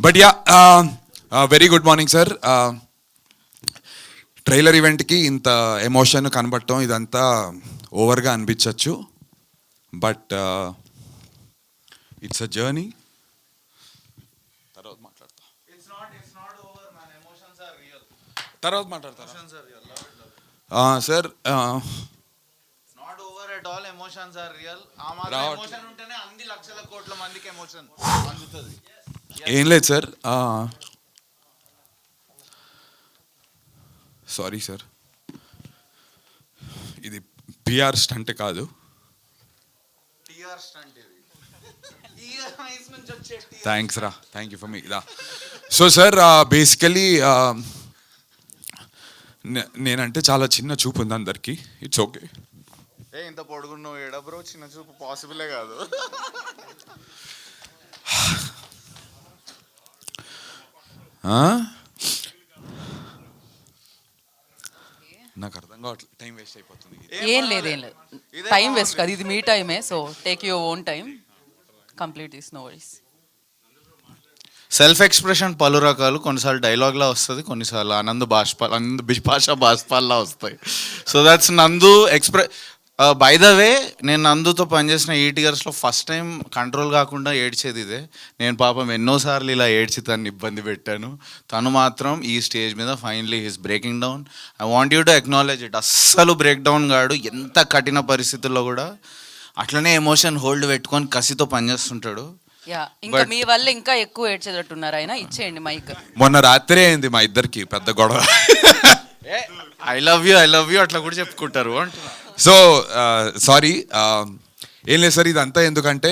But yeah, very good morning sir. Trailer ఈవెంట్కి ఇంత emotion కనబడటం ఇదంతా ఓవర్గా అనిపించవచ్చు, బట్ ఇట్స్ అ జర్నీ. తర్వాత మాట్లాడతా, తర్వాత మాట్లాడతా sir. Emotions are real. Emotion ఉంటేనే అన్ని లక్షల కోట్ల మందికి ఎమోషన్ అందుతుంది. ఏం లేదు సార్, సారీ సార్, ఇది పిఆర్ స్టంట్ కాదు. థ్యాంక్స్ రా, థ్యాంక్ యూ ఫర్ మీ దా. సో సార్, బేసికలీ నేనంటే చాలా చిన్న చూపు ఉంది అందరికీ. It's okay. ఇంత పొడుగున్నావు ఏడా బ్రో, చిన్న చూపు పాసిబులే కాదు. నాకు అర్థం కావట్లేదు, టైం వేస్ట్ అయిపోతుంది. ఏం లేదు టైం వేస్ట్ కాదు, ఇది మీ టైమే. So take your own time, complete this, no worries. Self expression పలు రకాలు, కొన్నిసార్లు డైలాగ్లా వస్తుంది, కొన్నిసార్లు ఆనంద్ బిపాషా బాష్పాల్లా వస్తాయి. సో దట్స్ నందు బై ద వే, నేను నందుతో పనిచేసిన 8 ఇయర్స్లో ఫస్ట్ టైం కంట్రోల్ కాకుండా ఏడ్చేది ఇదే. నేను పాపం ఎన్నోసార్లు ఇలా ఏడ్చి తను ఇబ్బంది పెట్టాను. తను మాత్రం ఈ స్టేజ్ మీద finally he's breaking down. I want you to acknowledge it. అస్సలు బ్రేక్ డౌన్ కాడు, ఎంత కఠిన పరిస్థితుల్లో కూడా అట్లనే ఎమోషన్ హోల్డ్ పెట్టుకొని కసితో పనిచేస్తుంటాడు. ఇంకా మీ వల్ల ఇంకా ఎక్కువ ఏడ్చేటట్టున్నారు ఆయన. ఇచ్చేయండి మైక్. మొన్న రాత్రి అయింది మా ఇద్దరికి పెద్ద గొడవ. ఐ లవ్ యూ అట్లా కూడా చెప్పుకుంటారు అంటున్నా. సో సారీ, ఏం లేదు సార్, ఇదంతా ఎందుకంటే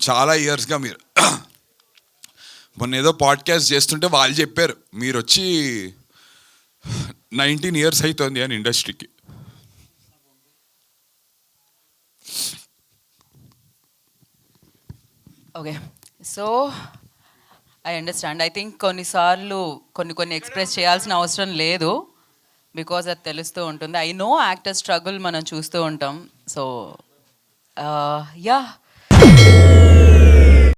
చాలా ఇయర్స్గా మీరు మొన్న ఏదో పాడ్కాస్ట్ చేస్తుంటే వాళ్ళు చెప్పారు మీరు వచ్చి 19 ఇయర్స్ అవుతుంది అని ఇండస్ట్రీకి. Okay, so I understand. I think కొన్నిసార్లు కొన్ని ఎక్స్ప్రెస్ చేయాల్సిన అవసరం లేదు, బికాజ్ అది తెలుస్తూ ఉంటుంది. ఐ నో యాక్టర్ స్ట్రగుల్ మనం చూస్తూ ఉంటాం. So yeah